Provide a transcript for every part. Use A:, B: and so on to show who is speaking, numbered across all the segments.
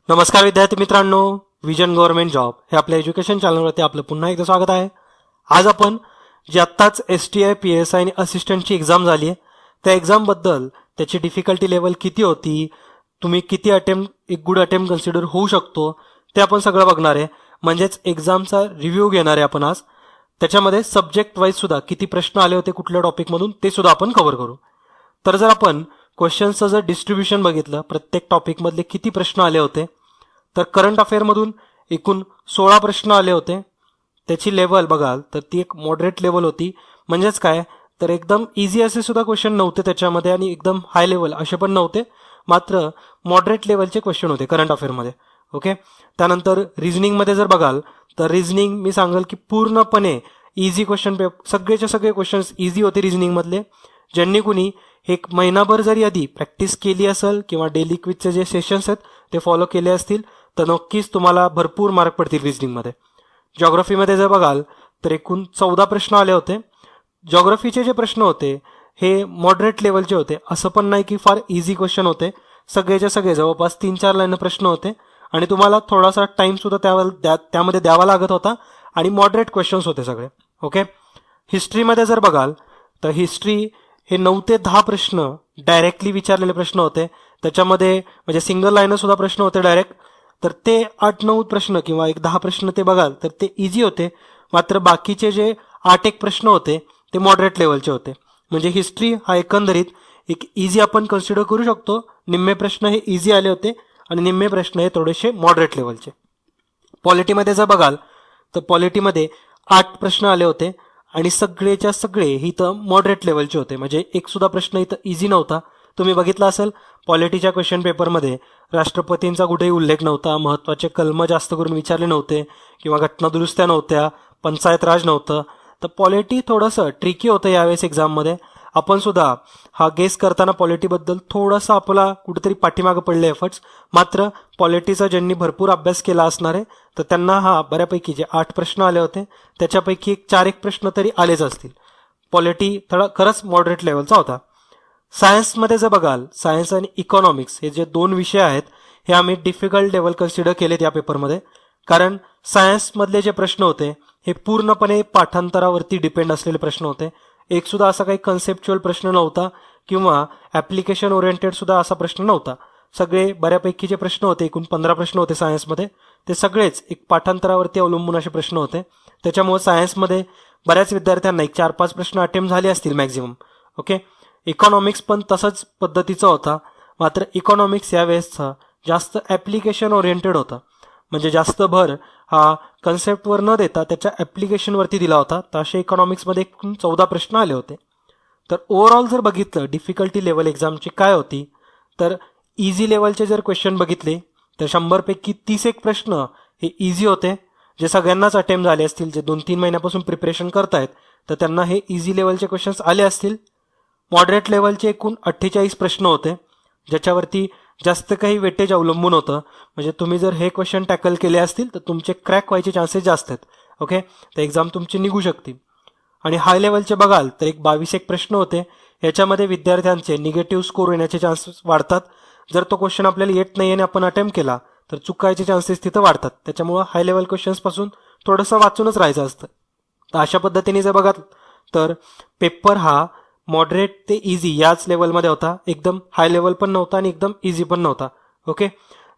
A: नमस्कार विद्यार्थी मित्रांनो, विजन गव्हर्नमेंट जॉब हे आपल्या एज्युकेशन चॅनलवरती आपलं पुन्हा एकदा स्वागत आहे. आज आपण जी आत्ताच STI PSI आणि असिस्टंटची एक्झाम झाली आहे त्या एक्झामबद्दल, त्याची डिफिकल्टी लेवल किती होती, तुम्ही किती एक गुड अटेम्प्ट कन्सिडर होऊ शकतो ते आपण सगळं बघणार आहे. म्हणजेच एक्झामचा रिव्ह्यू घेणार आहे आपण आज. त्याच्यामध्ये सब्जेक्ट वाईज सुद्धा किती प्रश्न आले होते कुठल्या टॉपिकमधून ते सुद्धा आपण कव्हर करू. तर जर आपण क्वेश्चन्सचं जर डिस्ट्रीब्युशन बघितलं, प्रत्येक टॉपिकमधले किती प्रश्न आले होते, तर करंट अफेअरमधून एकूण 16 प्रश्न आले होते. त्याची लेवल बघाल तर ती एक मॉडरेट लेवल होती. म्हणजेच काय, तर एकदम इझी असे सुद्धा क्वेश्चन नव्हते त्याच्यामध्ये आणि एकदम हाय लेवल असे पण नव्हते, मात्र मॉडरेट लेवलचे क्वेश्चन होते करंट अफेअरमध्ये. ओके. त्यानंतर रिझनिंगमध्ये जर बघाल तर रिझनिंग मी सांगेल की पूर्णपणे इझी क्वेश्चन, सगळेचे सगळे क्वेश्चन्स इझी होते रिझनिंगमधले. ज्यांनी कुणी एक महिनाभर जरी आधी प्रॅक्टिस केली असेल किंवा डेली क्विजचे जे सेशन्स आहेत ते फॉलो केले असतील तर नक्कीच तुम्हाला भरपूर मार्क पडतील रिझनिंगमध्ये. जॉग्रफीमध्ये जर बघाल तर एकूण 14 प्रश्न आले होते. जॉग्रफीचे जे प्रश्न होते हे मॉडरेट लेवलचे होते, असं पण नाही की फार इझी क्वेश्चन होते. सगळेच्या सगळे जवळपास 3-4 लाईन प्रश्न होते आणि तुम्हाला थोडासा टाइम सुद्धा त्यामध्ये द्यावा लागत होता आणि मॉडरेट क्वेश्चन्स होते सगळे. ओके. हिस्ट्रीमध्ये जर बघाल तर हिस्ट्री हे 9 ते 10 प्रश्न डायरेक्टली विचारलेले प्रश्न होते. त्याच्यामध्ये म्हणजे सिंगल लाईन सुद्धा प्रश्न होते डायरेक्ट. तर ते 8-9 प्रश्न किंवा 10 प्रश्न ते बघाल तर ते इझी होते. मात्र बाकीचे जे 8 प्रश्न होते ते मॉडरेट लेवलचे होते. म्हणजे हिस्ट्री हा एकंदरीत एक इझी आपण कन्सिडर करू शकतो. निम्मे प्रश्न हे इझी आले होते आणि निम्मे प्रश्न हे थोडेसे मॉडरेट लेवलचे. पॉलिटीमध्ये जर बघाल तर पॉलिटीमध्ये 8 प्रश्न आले होते आणि सगळेच्या सगळे ही तर मॉडरेट लेवलचे होते. म्हणजे एक सुद्धा प्रश्न इथं इझी नव्हता. तुम्ही बघितलं असेल पॉलिटीच्या क्वेश्चन पेपरमध्ये राष्ट्रपतींचा कुठेही उल्लेख नव्हता, महत्त्वाचे कलम जास्त करून विचारले नव्हते किंवा घटना दुरुस्त्या नव्हत्या, पंचायत राज नव्हतं. तर पॉलिटी थोडंसं ट्रिकी होतं यावेळेस एक्झाममध्ये. आपण सुद्धा हा गेस करताना पॉलिटीबद्दल थोडासा आपला कुठेतरी पाठीमागं पडले एफर्ट्स. मात्र पॉलिटीचा ज्यांनी भरपूर अभ्यास केला असणार आहे तर त्यांना हा बऱ्यापैकी जे 8 प्रश्न आले होते त्याच्यापैकी 4-1 प्रश्न तरी आलेच असतील. पॉलिटी थोडा खरंच मॉडरेट लेवलचा होता. सायन्समध्ये जर बघाल, सायन्स आणि इकॉनॉमिक्स हे जे 2 विषय आहेत हे आम्ही डिफिकल्ट लेवल कन्सिडर केलेत या पेपरमध्ये. कारण सायन्समधले जे प्रश्न होते हे पूर्णपणे पाठांतरावरती डिपेंड असलेले प्रश्न होते. एक सुद्धा असा काही कन्सेप्च्युअल प्रश्न नव्हता किंवा ॲप्लिकेशन ओरिएंटेड सुद्धा असा प्रश्न नव्हता. सगळे बऱ्यापैकी जे प्रश्न होते, एकूण 15 प्रश्न होते सायन्समध्ये, ते सगळेच एक पाठांतरावरती अवलंबून असे प्रश्न होते. त्याच्यामुळे सायन्समध्ये बऱ्याच विद्यार्थ्यांना 4-5 प्रश्न अटेम्प्ट झाले असतील मॅक्झिमम. ओके. इकॉनॉमिक्स पण तसंच पद्धतीचा होता. मात्र इकॉनॉमिक्स यावेळेसचा जास्त ॲप्लिकेशन ओरिएंटेड होता. म्हणजे जास्त भर हा कन्सेप्टवर न देता त्याच्या ॲप्लिकेशनवरती दिला होता. तर असे इकॉनॉमिक्समध्ये एकूण 14 प्रश्न आले होते. तर ओव्हरऑल जर बघितलं डिफिकल्टी लेवल एक्झामची काय होती, तर इझी लेवलचे जर क्वेश्चन बघितले तर 100 पैकी 31 प्रश्न हे इझी होते, जे सगळ्यांनाच अटेम्प्ट झाले असतील. जे 2-3 महिन्यापासून प्रिपरेशन करतायत तर त्यांना हे इझी लेवलचे क्वेश्चन्स आले असतील. मॉडरेट लेवलचे एकूण 48 प्रश्न होते, ज्याच्यावरती जास्त काही वेटेज अवलंबून होतं. म्हणजे तुम्ही जर हे क्वेश्चन टॅकल केले असतील तर तुमचे क्रॅक व्हायचे चान्सेस जास्त आहेत. ओके. तर एक्झाम तुमची निघू शकते. आणि हाय लेवलचे बघाल तर 22 प्रश्न होते. याच्यामध्ये विद्यार्थ्यांचे निगेटिव्ह स्कोर येण्याचे चान्सेस वाढतात. जर तो क्वेश्चन आपल्याला येत नाही आणि आपण अटेम्प्ट केला तर चुकायचे चान्सेस तिथं वाढतात. त्याच्यामुळं हाय लेवल क्वेश्चन्सपासून थोडंसं वाचूनच राहायचं असतं. तर अशा पद्धतीने जर बघाल तर पेपर हा मॉडरेट ते इझी याच लेवलमध्ये होता. एकदम हाय लेवल पण नव्हता आणि एकदम इझी पण नव्हता. ओके.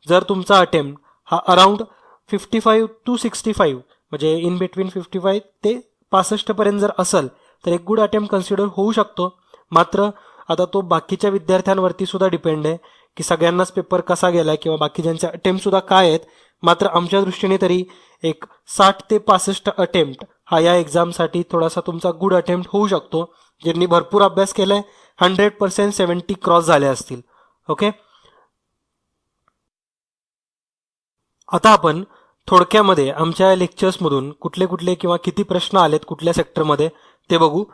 A: जर तुमचा अटेम्प्ट हा अराउंड 55 to 65 म्हणजे इन बिटवीन 55 ते 65 पर्यंत जर असेल तर एक गुड अटेम्प्ट कन्सिडर होऊ शकतो. मात्र आता तो बाकीच्या विद्यार्थ्यांवरती सुद्धा डिपेंड आहे की सगळ्यांनाच पेपर कसा गेलाय किंवा बाकीच्यांचे अटेम्प्ट सुद्धा काय आहेत. मात्र आमच्या दृष्टीने तरी एक 60 ते 65 अटेम्प्ट हा या एक्झामसाठी थोडासा तुमचा गुड अटेम्प्ट होऊ शकतो. ज्यांनी भरपूर अभ्यास केलाय 100% 70 क्रॉस झाले असतील. ओके. आता आपण थोडक्यामध्ये आमच्या लेक्चर्समधून कुठले कुठले किंवा किती प्रश्न आलेत कुठल्या सेक्टरमध्ये ते बघू.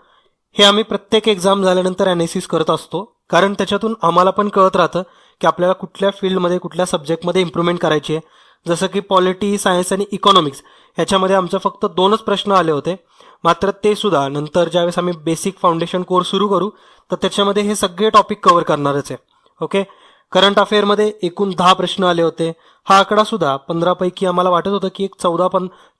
A: हे आम्ही प्रत्येक एक्झाम झाल्यानंतर अनालिसिस करत असतो, कारण त्याच्यातून आम्हाला पण कळत राहतं की आपल्याला कुठल्या फील्डमध्ये कुठल्या सब्जेक्टमध्ये इम्प्रूव्हमेंट करायची आहे. जसं की पॉलिटी, सायन्स आणि इकॉनॉमिक्स ह्याच्यामध्ये आमचं फक्त 2च प्रश्न आले होते. मात्र ते सुद्धा नंतर ज्यावेळेस आम्ही बेसिक फाउंडेशन कोर्स सुरू करू तर त्याच्यामध्ये हे सगळे टॉपिक कव्हर करणारच आहे. ओके. करंट अफेअरमध्ये एकूण 10 प्रश्न आले होते. हा आकडा सुद्धा 15 पैकी आम्हाला वाटत होतं की एक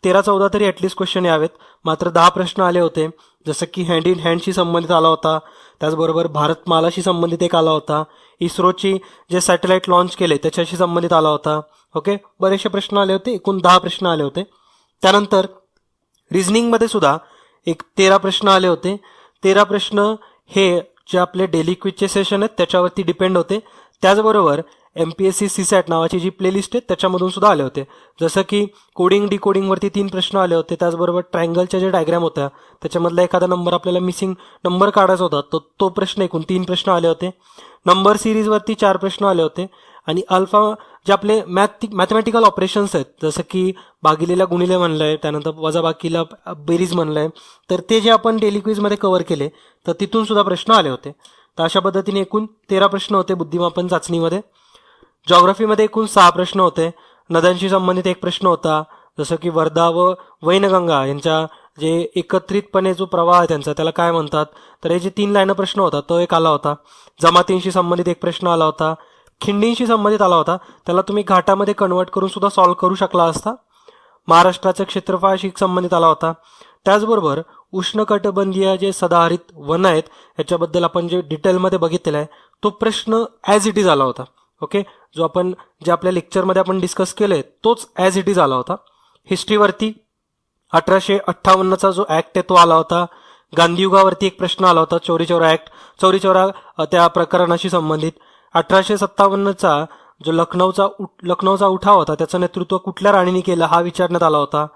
A: 13-14 तरी ॲटलिस्ट क्वेश्चन यावेत, मात्र 10 प्रश्न आले होते. जसं की हँड इन हँडशी संबंधित आला होता, त्याचबरोबर भारतमालाशी संबंधित एक आला होता, इस्रोची जे सॅटेलाइट लॉन्च केले त्याच्याशी संबंधित आला होता. ओके, बरेचसे प्रश्न आले होते, एकूण 10 प्रश्न आले होते. त्यानंतर रिझनिंगमध्ये सुद्धा एक 13 प्रश्न आले होते. 13 प्रश्न हे जे आपले डेली क्विजचे सेशन आहेत त्याच्यावरती डिपेंड होते. त्याचबरोबर MPSC CSAT नावाची जी प्लेलिस्ट आहे त्याच्यामधून सुद्धा आले होते. जसं की कोडिंग डिकोडिंगवरती 3 प्रश्न आले होते. त्याचबरोबर ट्रायंगलच्या जे डायग्राम होत्या त्याच्यामधला एखादा नंबर आपल्याला मिसिंग नंबर काढायचा होता, तो प्रश्न एकूण 3 प्रश्न आले होते. नंबर सिरीजवरती 4 प्रश्न आले होते. आणि अल्फा जे आपले मॅथमॅटिकल ऑपरेशन्स आहेत, जसं की भागिलेला गुणिले म्हणलंय, त्यानंतर वजाबाकीला बेरीज म्हणलंय, तर ते जे आपण डेली क्विजमध्ये कव्हर केले तर तिथून सुद्धा प्रश्न आले होते. तर अशा पद्धतीने एकूण 13 प्रश्न होते बुद्धिमापन चाचणीमध्ये. जॉग्राफीमध्ये एकूण 6 प्रश्न होते. नद्यांशी संबंधित 1 प्रश्न होता, जसं की वर्धा व वैनगंगा यांच्या जे एकत्रितपणे जो प्रवाह आहे त्यांचा त्याला काय म्हणतात, तर हे जे 3 लाईन प्रश्न होता तो एक आला होता. जमातींशी संबंधित 1 प्रश्न आला होता. खिंडींशी संबंधित आला होता, त्याला तुम्ही घाटामध्ये कन्वर्ट करून सुद्धा सॉल्व्ह करू शकला असता. महाराष्ट्राचं क्षेत्रफळाशी संबंधित आला होता. त्याचबरोबर उष्णकटिबंधीय जे सदाहरित वन आहेत ह्याच्याबद्दल आपण जे डिटेलमध्ये बघितलेलं आहे तो प्रश्न ॲज इट इज आला होता. ओके, जो आपण जे आपल्या लेक्चरमध्ये आपण डिस्कस केलंय तोच ॲज इट इज आला होता. हिस्ट्रीवरती 1858चा जो ऍक्ट आहे तो आला होता. गांधीयुगावरती 1 प्रश्न आला होता, चौरी चौरा त्या प्रकरणाशी संबंधित. 1857चा जो लखनौचा उठाव होता त्याचं नेतृत्व कुठल्या राणीने केलं हा विचारण्यात आला होता.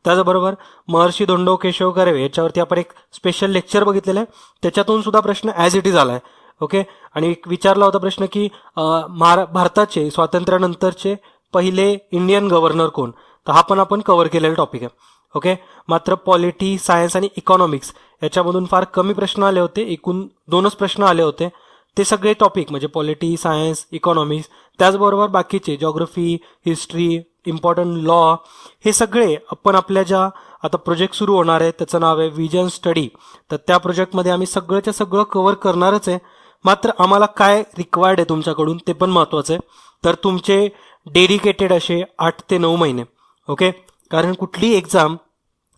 A: त्याचबरोबर महर्षी धोंडो केशव कर्वे याच्यावरती आपण एक स्पेशल लेक्चर बघितलेलं आहे, त्याच्यातून सुद्धा प्रश्न ॲज इट इज आलाय. ओके, आणि विचारला होता प्रश्न की भारताचे स्वातंत्र्यानंतरचे पहिले इंडियन गव्हर्नर कोण, तर हा पण आपण कव्हर केलेला टॉपिक आहे. ओके, मात्र पॉलिटी, सायन्स आणि इकॉनॉमिक्स याच्यामधून फार कमी प्रश्न आले होते. एकूण 2च प्रश्न आले होते. ते सगळे टॉपिक म्हणजे पॉलिटी, सायन्स, इकॉनॉमिक्स, त्याचबरोबर बाकीचे जॉग्रफी, हिस्ट्री, इम्पॉर्टंट लॉ, हे सगळे आपण आपल्या ज्या आता प्रोजेक्ट सुरू होणार आहे त्याचं नाव आहे विजन स्टडी, तर त्या प्रोजेक्टमध्ये आम्ही सगळंच्या सगळं कव्हर करणारच आहे. मात्र आम्हाला काय रिक्वायर्ड आहे तुमच्याकडून ते पण महत्त्वाचं आहे. तर तुमचे डेडिकेटेड असे 8 ते 9 महिने. ओके, कारण कुठली एक्झाम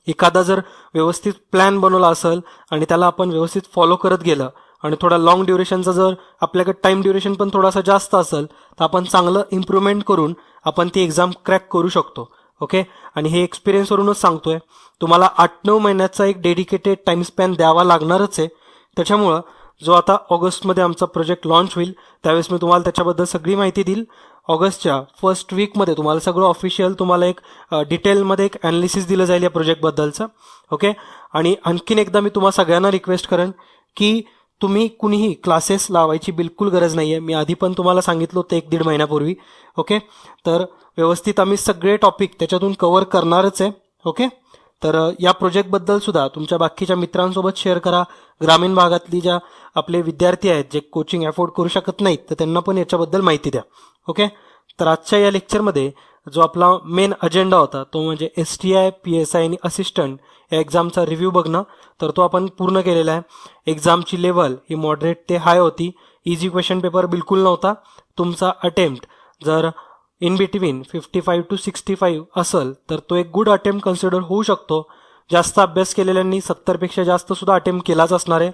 A: एखादा जर व्यवस्थित प्लॅन बनवला असेल आणि त्याला आपण व्यवस्थित फॉलो करत गेलं आणि थोडा लॉंग ड्युरेशनचा जर आपल्याकडे टाइम ड्युरेशन पण थोडासा जास्त असेल तर आपण चांगलं इम्प्रूव्हमेंट करून आपण ती एक्झाम क्रॅक करू शकतो. ओके, आणि हे एक्सपिरियन्सवरूनच सांगतोय. तुम्हाला 8-9 महिन्याचा एक डेडिकेटेड टाइम स्पॅन द्यावा लागणारच आहे. त्याच्यामुळं जो आता ऑगस्टमध्ये आमचा प्रोजेक्ट लॉन्च होईल त्यावेळेस मी तुम्हाला त्याच्याबद्दल सगळी माहिती देईल. ऑगस्टच्या फर्स्ट वीकमध्ये तुम्हाला सगळं ऑफिशियल तुम्हाला एक डिटेलमध्ये एक ॲनालिसिस दिलं जाईल या प्रोजेक्टबद्दलचं. ओके, आणि आणखीन एकदा मी तुम्हाला सगळ्यांना रिक्वेस्ट करेन की तुम्ही कुणीही क्लासेस लावायची बिलकुल गरज नाही आहे. मी आधी पण तुम्हाला सांगितलं होतं 1-1.5 महिन्यापूर्वी. ओके, तर व्यवस्थित आम्ही सगळे टॉपिक त्याच्यातून कव्हर करणारच आहे. ओके, तर या प्रोजेक्टबद्दल सुद्धा तुमच्या बाकीच्या मित्रांसोबत शेअर करा. ग्रामीण भागातली ज्या आपले विद्यार्थी आहेत जे कोचिंग अफोर्ड करू शकत नाहीत तर त्यांना पण याच्याबद्दल माहिती द्या. ओके, तर आजच्या या लेक्चरमध्ये जो आपला मेन अजेंडा होता तो म्हणजे STI, PSI आणि असिस्टंट या एक्झामचा रिव्ह्यू बघणं, तर तो आपण पूर्ण केलेला आहे. एक्झामची लेवल ही मॉडरेट ते हाय होती. इझी क्वेश्चन पेपर बिलकुल नव्हता. तुमचा अटेम्प्ट जर इन बिटवीन 55 to 65 असेल तर तो एक गुड अटेम्प्ट कन्सिडर होऊ शकतो. जास्त अभ्यास केलेल्यांनी 70पेक्षा जास्त सुद्धा अटेम्प्ट केलाच असणार आहे.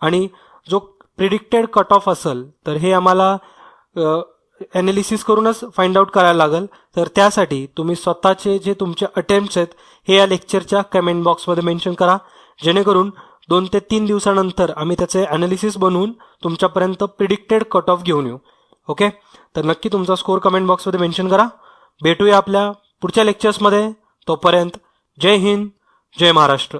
A: आणि जो प्रिडिक्टेड कट ऑफ असेल तर हे आम्हाला ॲनालिसिस करूनच फाइंड आउट करायला लागेल. तर त्यासाठी तुम्ही स्वतःचे जे तुमचे अटेम्प्ट्स आहेत हे या लेक्चरच्या कमेंट बॉक्समध्ये मेन्शन करा, जेणेकरून 2 ते 3 दिवसानंतर आम्ही त्याचे ॲनालिसिस बनवून तुमच्यापर्यंत प्रिडिक्टेड कट ऑफ घेऊन येऊ. ओके, तर नक्की तुमचा स्कोर कमेंट बॉक्समध्ये मेन्शन करा. भेटूया आपल्या पुढच्या लेक्चर्समध्ये. तोपर्यंत जय हिंद, जय महाराष्ट्र.